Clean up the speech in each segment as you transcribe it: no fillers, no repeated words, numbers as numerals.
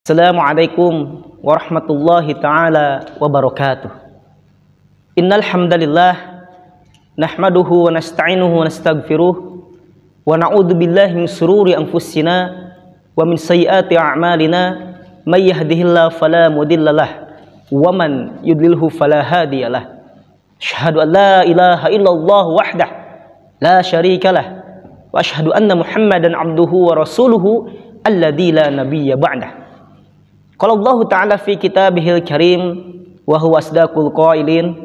Assalamualaikum warahmatullahi taala wabarakatuh. Innal hamdalillah nahmaduhu wa nasta'inuhu wa nastaghfiruh wa na'udzu billahi min shururi anfusina wa min sayyiati a'malina may yahdihillahu fala mudhillalah wa man yudlilhu fala hadiyalah. Asyhadu an la ilaha illallah wahdah la syarikalah wa asyhadu anna Muhammadan abduhu wa rasuluhu alladzi la nabiyya ba'dah. Qala Allah Ta'ala fi kitabihil karim wa huwa asdaqul qailin.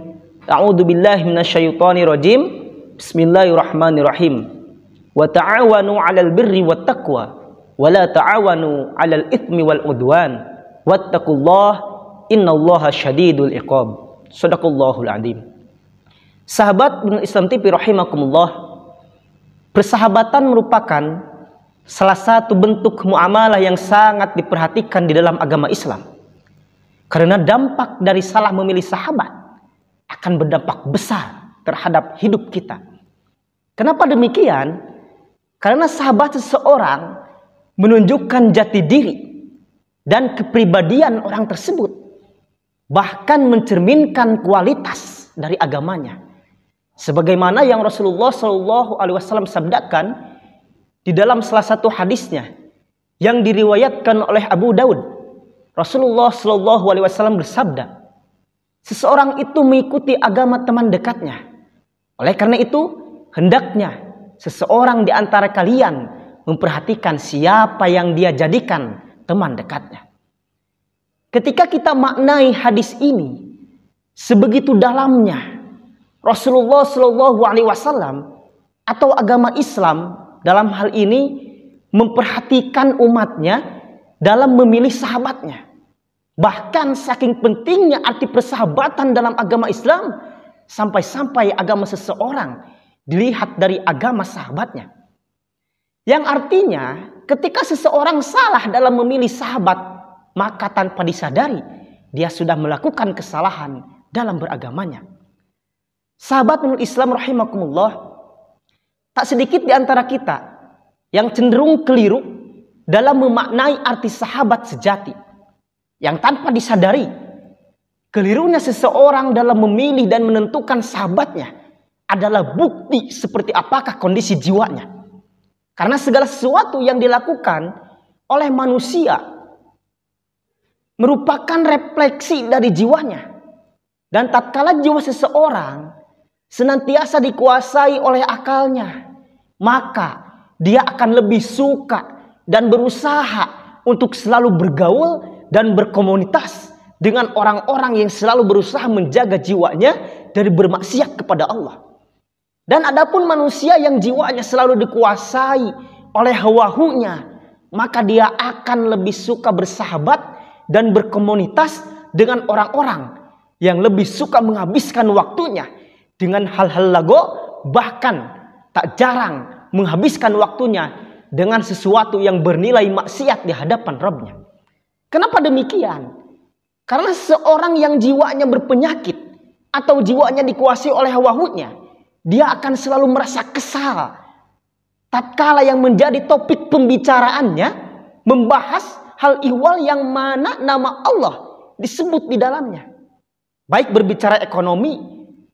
A'udzu billahi minasyaitonir rajim. Bismillahirrahmanirrahim. Wa ta'awanu 'alal birri wat taqwa wa la ta'awanu 'alal itsmi wal 'udwan. Wattaqullaha innallaha syadidul iqab. Shadaqallahul 'adzim. Sahabat Ibnu Islam TV rahimakumullah. Persahabatan merupakan salah satu bentuk muamalah yang sangat diperhatikan di dalam agama Islam. Karena dampak dari salah memilih sahabat akan berdampak besar terhadap hidup kita. Kenapa demikian? Karena sahabat seseorang menunjukkan jati diri dan kepribadian orang tersebut. Bahkan mencerminkan kualitas dari agamanya. Sebagaimana yang Rasulullah SAW sabdakan di dalam salah satu hadisnya yang diriwayatkan oleh Abu Daud, Rasulullah SAW bersabda, seseorang itu mengikuti agama teman dekatnya. Oleh karena itu, hendaknya seseorang di antara kalian memperhatikan siapa yang dia jadikan teman dekatnya. Ketika kita maknai hadis ini, sebegitu dalamnya Rasulullah SAW atau agama Islam dalam hal ini memperhatikan umatnya dalam memilih sahabatnya. Bahkan saking pentingnya arti persahabatan dalam agama Islam, sampai-sampai agama seseorang dilihat dari agama sahabatnya. Yang artinya ketika seseorang salah dalam memilih sahabat, maka tanpa disadari dia sudah melakukan kesalahan dalam beragamanya. Sahabat menurut Islam rahimakumullah, tak sedikit di antara kita yang cenderung keliru dalam memaknai arti sahabat sejati. Yang tanpa disadari, kelirunya seseorang dalam memilih dan menentukan sahabatnya adalah bukti seperti apakah kondisi jiwanya. Karena segala sesuatu yang dilakukan oleh manusia merupakan refleksi dari jiwanya. Dan tatkala jiwa seseorang senantiasa dikuasai oleh akalnya, maka dia akan lebih suka dan berusaha untuk selalu bergaul dan berkomunitas dengan orang-orang yang selalu berusaha menjaga jiwanya dari bermaksiat kepada Allah. Dan adapun manusia yang jiwanya selalu dikuasai oleh hawa-hunya, maka dia akan lebih suka bersahabat dan berkomunitas dengan orang-orang yang lebih suka menghabiskan waktunya dengan hal-hal lago, bahkan tak jarang menghabiskan waktunya dengan sesuatu yang bernilai maksiat di hadapan Rabbnya. Kenapa demikian? Karena seorang yang jiwanya berpenyakit atau jiwanya dikuasai oleh hawa-hunya, dia akan selalu merasa kesal tatkala yang menjadi topik pembicaraannya membahas hal ihwal yang mana nama Allah disebut di dalamnya. Baik berbicara ekonomi,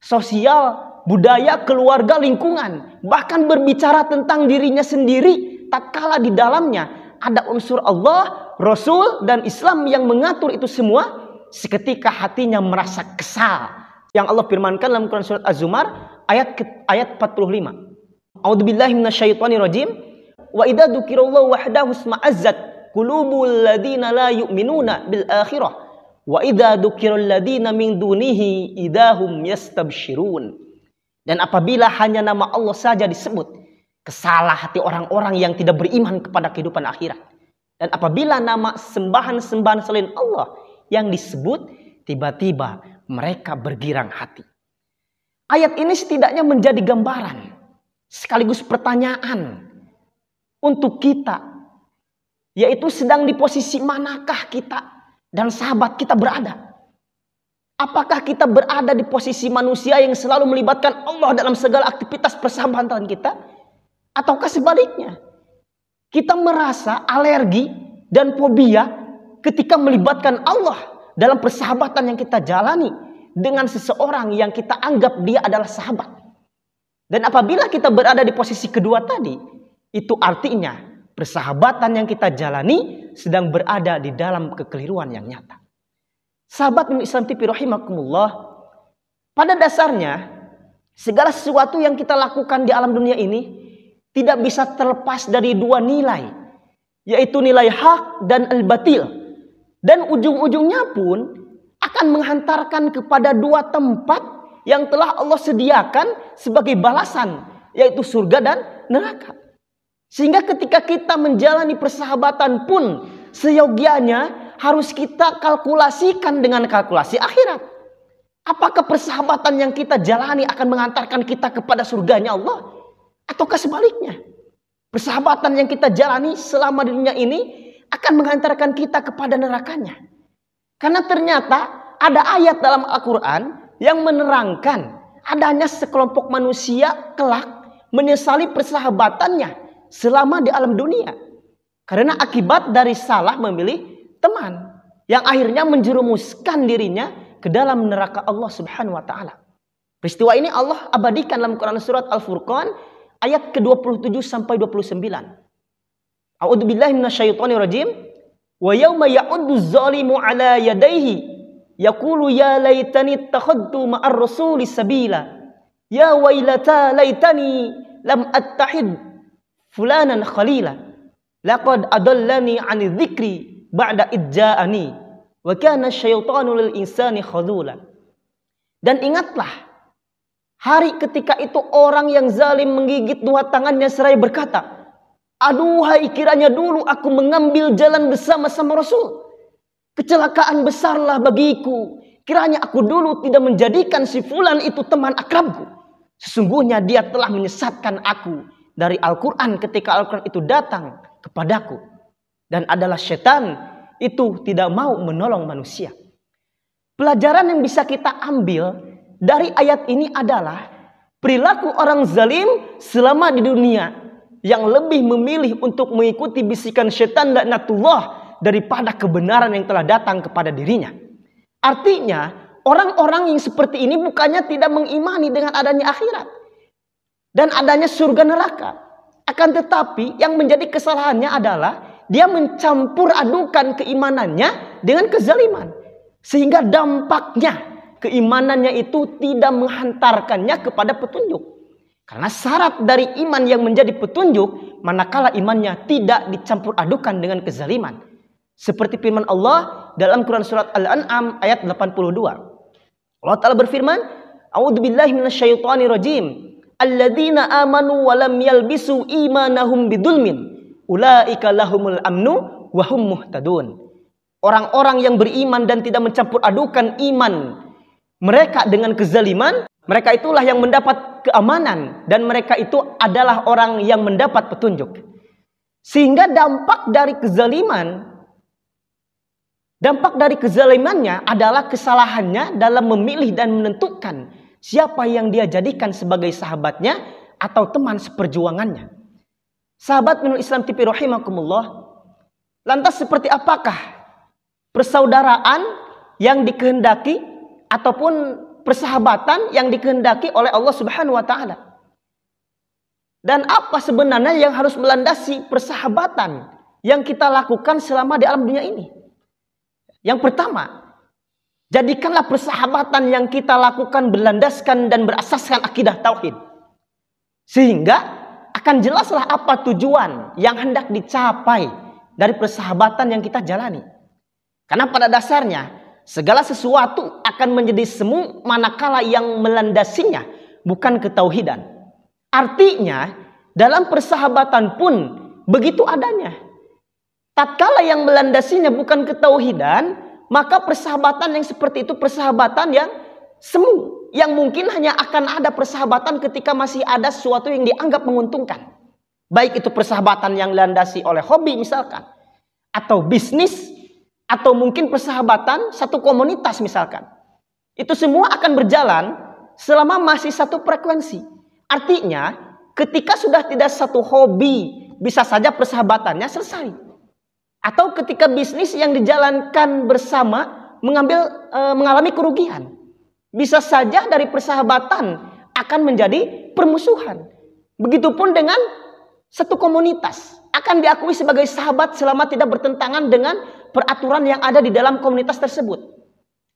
sosial, budaya, keluarga, lingkungan, bahkan berbicara tentang dirinya sendiri tatkala di dalamnya ada unsur Allah, Rasul, dan Islam yang mengatur itu semua, seketika hatinya merasa kesal. Yang Allah firmankan dalam Quran surat Az-Zumar ayat 45. A'udzubillahi minasyaitonirrajim. Wa idza dzukirallahu wahdahu isma'azzat qulubul ladzina la yu'minuna bil akhirah wa idza dzukiral ladzina min dunihi idahum yastabsyirun. Dan apabila hanya nama Allah saja disebut, kesalah hati orang-orang yang tidak beriman kepada kehidupan akhirat. Dan apabila nama sembahan-sembahan selain Allah yang disebut, tiba-tiba mereka bergirang hati. Ayat ini setidaknya menjadi gambaran sekaligus pertanyaan untuk kita, yaitu sedang di posisi manakah kita dan sahabat kita berada. Apakah kita berada di posisi manusia yang selalu melibatkan Allah dalam segala aktivitas persahabatan kita? Ataukah sebaliknya? Kita merasa alergi dan fobia ketika melibatkan Allah dalam persahabatan yang kita jalani dengan seseorang yang kita anggap dia adalah sahabat. Dan apabila kita berada di posisi kedua tadi, itu artinya persahabatan yang kita jalani sedang berada di dalam kekeliruan yang nyata. Sahabat Islam TV rahimakumullah, pada dasarnya segala sesuatu yang kita lakukan di alam dunia ini tidak bisa terlepas dari dua nilai, yaitu nilai hak dan al-batil. Dan ujung-ujungnya pun akan menghantarkan kepada dua tempat yang telah Allah sediakan sebagai balasan, yaitu surga dan neraka. Sehingga ketika kita menjalani persahabatan pun seyogianya harus kita kalkulasikan dengan kalkulasi akhirat. Apakah persahabatan yang kita jalani akan mengantarkan kita kepada surganya Allah? Ataukah sebaliknya? Persahabatan yang kita jalani selama di dunia ini akan mengantarkan kita kepada nerakanya. Karena ternyata ada ayat dalam Al-Quran yang menerangkan adanya sekelompok manusia kelak menyesali persahabatannya selama di alam dunia. Karena akibat dari salah memilih teman yang akhirnya menjerumuskan dirinya ke dalam neraka Allah Subhanahu wa taala. Peristiwa ini Allah abadikan dalam Quran surat Al-Furqan ayat ke-27 sampai 29. A'udzubillahi minasyaitonirrajim. Wa yauma ya'uddu zalimu ala yadayhi yaqulu ya laitani ittakhadtu ma'ar rasuli sabila. Ya wailata laitani lam attahid fulanan khalila. Laqad adallani 'ani dzikri ba'da idja'ani wa kana asyaitanu lil insani khadula. Dan ingatlah hari ketika itu orang yang zalim menggigit dua tangannya seraya berkata, aduhai kiranya dulu aku mengambil jalan bersama-sama Rasul. Kecelakaan besarlah bagiku. Kiranya aku dulu tidak menjadikan si fulan itu teman akrabku. Sesungguhnya dia telah menyesatkan aku dari Al-Quran ketika Al-Quran itu datang kepadaku. Dan adalah setan itu tidak mau menolong manusia. Pelajaran yang bisa kita ambil dari ayat ini adalah perilaku orang zalim selama di dunia yang lebih memilih untuk mengikuti bisikan setan laknatullah daripada kebenaran yang telah datang kepada dirinya. Artinya orang-orang yang seperti ini bukannya tidak mengimani dengan adanya akhirat dan adanya surga neraka. Akan tetapi yang menjadi kesalahannya adalah dia mencampur adukan keimanannya dengan kezaliman. Sehingga dampaknya keimanannya itu tidak menghantarkannya kepada petunjuk. Karena syarat dari iman yang menjadi petunjuk, manakala imannya tidak dicampur adukan dengan kezaliman. Seperti firman Allah dalam Quran surat Al-An'am ayat 82. Allah Ta'ala berfirman, A'udzubillahi minasyaitonirrajim. Alladzina amanu wa lam yalbisu imanahum bidulmin. Ulaika lahumul amnu wa hum muhtadun. Orang-orang yang beriman dan tidak mencampur adukan iman mereka dengan kezaliman, mereka itulah yang mendapat keamanan dan mereka itu adalah orang yang mendapat petunjuk. Sehingga dampak dari kezalimannya adalah kesalahannya dalam memilih dan menentukan siapa yang dia jadikan sebagai sahabatnya atau teman seperjuangannya. Sahabat minul Islam TV rahimakumullah, lantas seperti apakah persaudaraan yang dikehendaki ataupun persahabatan yang dikehendaki oleh Allah Subhanahu wa taala? Dan apa sebenarnya yang harus melandasi persahabatan yang kita lakukan selama di alam dunia ini? Yang pertama, jadikanlah persahabatan yang kita lakukan berlandaskan dan berasaskan akidah tauhid. Sehingga akan jelaslah apa tujuan yang hendak dicapai dari persahabatan yang kita jalani. Karena pada dasarnya segala sesuatu akan menjadi semu manakala yang melandasinya bukan ketauhidan. Artinya dalam persahabatan pun begitu adanya. Tatkala yang melandasinya bukan ketauhidan, maka persahabatan yang seperti itu persahabatan yang semu. Yang mungkin hanya akan ada persahabatan ketika masih ada sesuatu yang dianggap menguntungkan. Baik itu persahabatan yang dilandasi oleh hobi misalkan, atau bisnis, atau mungkin persahabatan satu komunitas misalkan. Itu semua akan berjalan selama masih satu frekuensi. Artinya ketika sudah tidak satu hobi, bisa saja persahabatannya selesai. Atau ketika bisnis yang dijalankan bersama mengalami kerugian. Bisa saja dari persahabatan akan menjadi permusuhan. Begitupun dengan satu komunitas. Akan diakui sebagai sahabat selama tidak bertentangan dengan peraturan yang ada di dalam komunitas tersebut.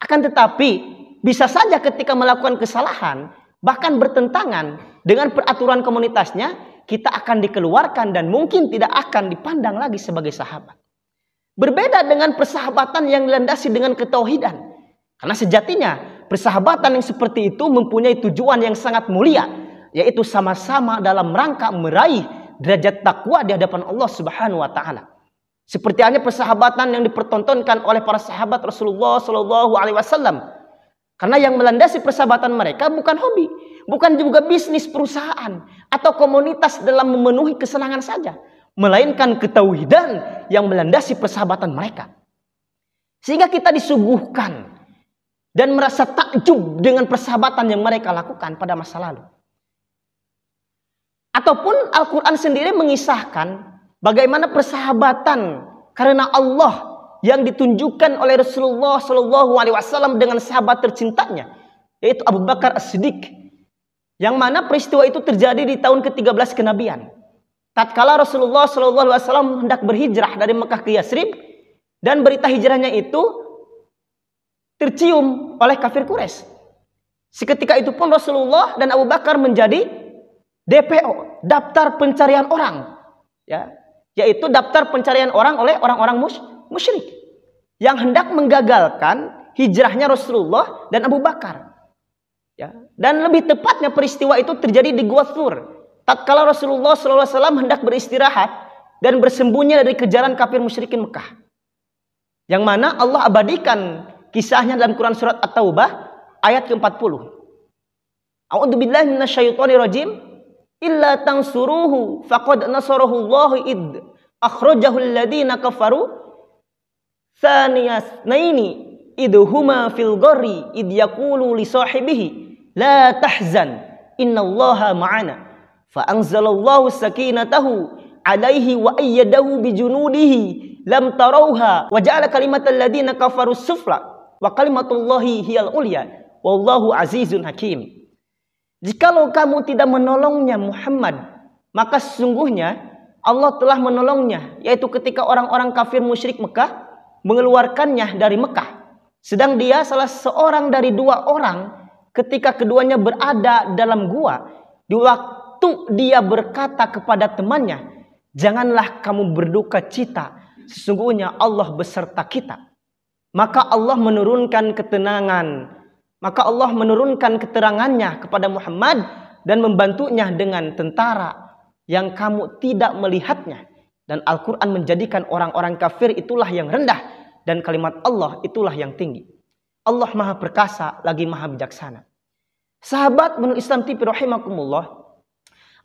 Akan tetapi, bisa saja ketika melakukan kesalahan, bahkan bertentangan dengan peraturan komunitasnya, kita akan dikeluarkan dan mungkin tidak akan dipandang lagi sebagai sahabat. Berbeda dengan persahabatan yang dilandasi dengan ketauhidan. Karena sejatinya persahabatan yang seperti itu mempunyai tujuan yang sangat mulia, yaitu sama-sama dalam rangka meraih derajat takwa di hadapan Allah Subhanahu wa taala. Seperti halnya persahabatan yang dipertontonkan oleh para sahabat Rasulullah Shallallahu alaihi wasallam. Karena yang melandasi persahabatan mereka bukan hobi, bukan juga bisnis perusahaan atau komunitas dalam memenuhi kesenangan saja, melainkan ketauhidan yang melandasi persahabatan mereka. Sehingga kita disuguhkan dan merasa takjub dengan persahabatan yang mereka lakukan pada masa lalu. Ataupun Al-Quran sendiri mengisahkan bagaimana persahabatan karena Allah yang ditunjukkan oleh Rasulullah Shallallahu alaihi wasallam dengan sahabat tercintanya, yaitu Abu Bakar As-Siddiq. Yang mana peristiwa itu terjadi di tahun ke-13 kenabian. Tatkala Rasulullah Shallallahu alaihi wasallam hendak berhijrah dari Mekah ke Yatsrib, dan berita hijrahnya itu tercium oleh kafir Quraisy. Seketika itu pun Rasulullah dan Abu Bakar menjadi DPO, daftar pencarian orang, ya, yaitu daftar pencarian orang oleh orang-orang musyrik yang hendak menggagalkan hijrahnya Rasulullah dan Abu Bakar. Ya, dan lebih tepatnya peristiwa itu terjadi di Gua Thur. Tatkala Rasulullah SAW hendak beristirahat dan bersembunyi dari kejaran kafir musyrikin Mekah. Yang mana Allah abadikan kisahnya dalam Quran surat At-Taubah ayat ke-40. A'udzubillahi minasyaitonirrajim. Illa tansuruhu faqad nasarahu Allahu id akhrajahu alladhina kafaru thaniyasnaini idhuma fil gharri id yaqulu li sahibihi la tahzan innallaha ma'ana fa anzalallahu sakinatahu alaihi wa ayyadahu bijunudihi lam tarauha wa ja'ala kalimatal ladina kafaru sufla wa kalimatullahi hiyal ulya wallahu azizun hakim. Jikalau kamu tidak menolongnya Muhammad, maka sesungguhnya Allah telah menolongnya, yaitu ketika orang-orang kafir musyrik Mekah mengeluarkannya dari Mekah. Sedang dia salah seorang dari dua orang ketika keduanya berada dalam gua. Di waktu dia berkata kepada temannya, janganlah kamu berduka cita, sesungguhnya Allah beserta kita. Maka Allah menurunkan ketenangan. Maka Allah menurunkan keterangannya kepada Muhammad dan membantunya dengan tentara yang kamu tidak melihatnya. Dan Al-Quran menjadikan orang-orang kafir itulah yang rendah dan kalimat Allah itulah yang tinggi. Allah maha perkasa lagi maha bijaksana. Sahabat menurut Islam TV rahimakumullah,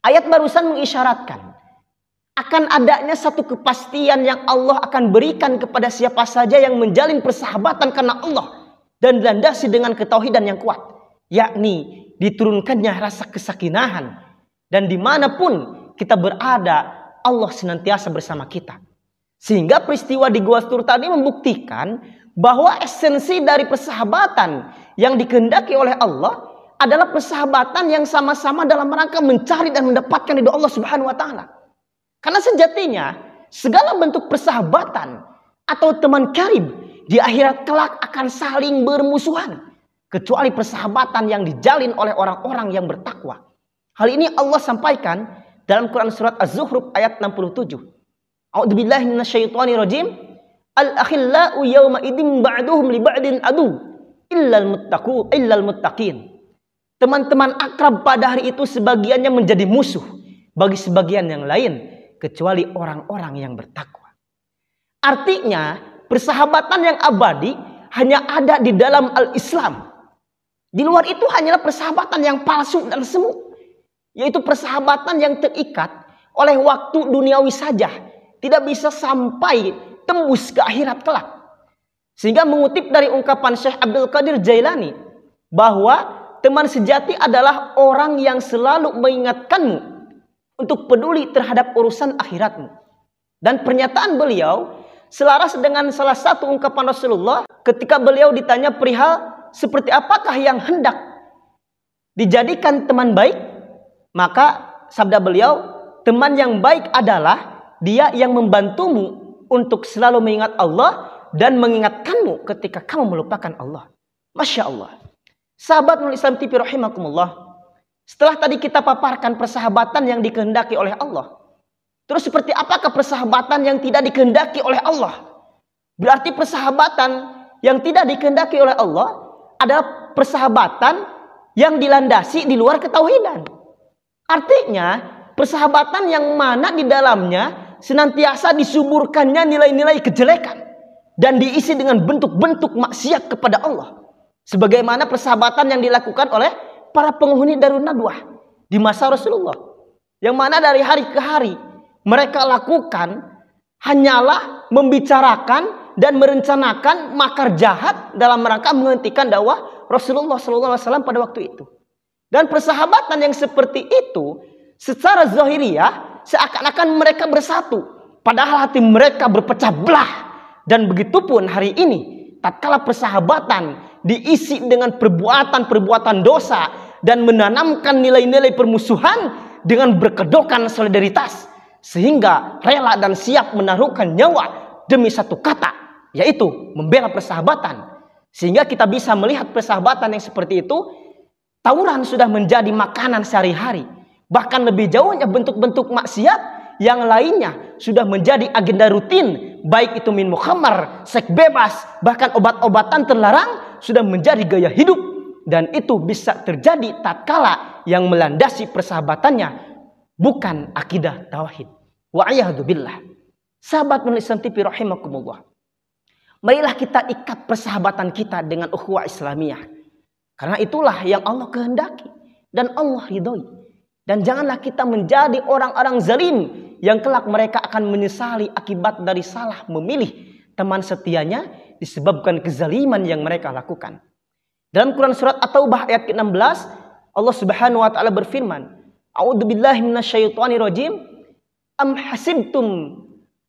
ayat barusan mengisyaratkan akan adanya satu kepastian yang Allah akan berikan kepada siapa saja yang menjalin persahabatan karena Allah dan dilandasi dengan ketauhidan yang kuat, yakni diturunkannya rasa kesakinahan, dan dimanapun kita berada Allah senantiasa bersama kita. Sehingga peristiwa di Gua Thur tadi membuktikan bahwa esensi dari persahabatan yang dikehendaki oleh Allah adalah persahabatan yang sama-sama dalam rangka mencari dan mendapatkan ridho Allah Subhanahu wa taala. Karena sejatinya segala bentuk persahabatan atau teman karib di akhirat kelak akan saling bermusuhan, kecuali persahabatan yang dijalin oleh orang-orang yang bertakwa. Hal ini Allah sampaikan dalam Quran surat Az-Zukhruf ayat 67. A'udzubillahi minasyaitonirrajim. Al-akhillau yawma idzin ba'duhum li ba'din adu illal muttaqin. Teman-teman akrab pada hari itu sebagiannya menjadi musuh bagi sebagian yang lain, kecuali orang-orang yang bertakwa. Artinya persahabatan yang abadi hanya ada di dalam al-Islam. Di luar itu hanyalah persahabatan yang palsu dan semu, yaitu persahabatan yang terikat oleh waktu duniawi saja, tidak bisa sampai tembus ke akhirat kelak. Sehingga mengutip dari ungkapan Syekh Abdul Qadir Jailani bahwa teman sejati adalah orang yang selalu mengingatkanmu untuk peduli terhadap urusan akhiratmu. Dan pernyataan beliau, Selaras dengan salah satu ungkapan Rasulullah ketika beliau ditanya perihal seperti apakah yang hendak dijadikan teman baik, maka sabda beliau, teman yang baik adalah dia yang membantumu untuk selalu mengingat Allah dan mengingatkanmu ketika kamu melupakan Allah. Masya Allah. Sahabat Nurul Islam TV rahimakumullah. Setelah tadi kita paparkan persahabatan yang dikehendaki oleh Allah, terus seperti apakah persahabatan yang tidak dikehendaki oleh Allah? Berarti persahabatan yang tidak dikehendaki oleh Allah adalah persahabatan yang dilandasi di luar ketauhidan. Artinya, persahabatan yang mana di dalamnya senantiasa disuburkannya nilai-nilai kejelekan dan diisi dengan bentuk-bentuk maksiat kepada Allah. Sebagaimana persahabatan yang dilakukan oleh para penghuni Darun Nadwah di masa Rasulullah. Yang mana dari hari ke hari mereka lakukan hanyalah membicarakan dan merencanakan makar jahat dalam rangka menghentikan dakwah Rasulullah SAW pada waktu itu. Dan persahabatan yang seperti itu secara zahiriyah seakan-akan mereka bersatu, padahal hati mereka berpecah belah. Dan begitupun hari ini, tatkala persahabatan diisi dengan perbuatan-perbuatan dosa dan menanamkan nilai-nilai permusuhan dengan berkedokan solidaritas, sehingga rela dan siap menaruhkan nyawa demi satu kata, yaitu membela persahabatan. Sehingga kita bisa melihat persahabatan yang seperti itu, tawuran sudah menjadi makanan sehari-hari. Bahkan lebih jauhnya bentuk-bentuk maksiat yang lainnya sudah menjadi agenda rutin, baik itu minum khamar, seks bebas, bahkan obat-obatan terlarang sudah menjadi gaya hidup. Dan itu bisa terjadi tatkala yang melandasi persahabatannya bukan akidah tauhid. Wa'iyahadu billah. Sahabat Nurul Islam TV rahimakumullah. Marilah kita ikat persahabatan kita dengan ukhuwah Islamiyah. Karena itulah yang Allah kehendaki dan Allah ridhoi. Dan janganlah kita menjadi orang-orang zalim yang kelak mereka akan menyesali akibat dari salah memilih teman setianya disebabkan kezaliman yang mereka lakukan. Dalam Quran surat At-Taubah ayat ke-16, Allah Subhanahu wa taala berfirman, A'udzubillahi minasyaitonirrajim. Am hasibtum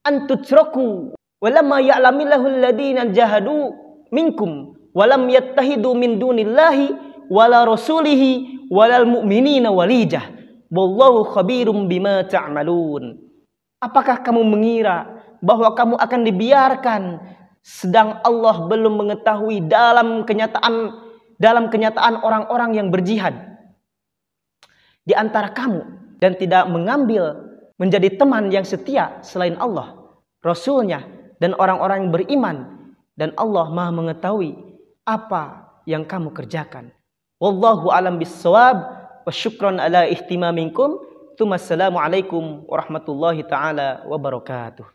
an tutraku walamma ya'lamillahu alladhina jahadu minkum walam yattahidu min dunillahi wala rasulihi walal mu'minina walijah wallahu khabirum bima ta'malun. Apakah kamu mengira bahwa kamu akan dibiarkan sedang Allah belum mengetahui dalam kenyataan orang-orang yang berjihad di antara kamu dan tidak mengambil menjadi teman yang setia selain Allah, Rasulnya, dan orang-orang yang beriman. Dan Allah maha mengetahui apa yang kamu kerjakan. Wallahu alam bissawab. Wa syukran ala ihtimaminkum. Assalamualaikum warahmatullahi ta'ala wabarakatuh.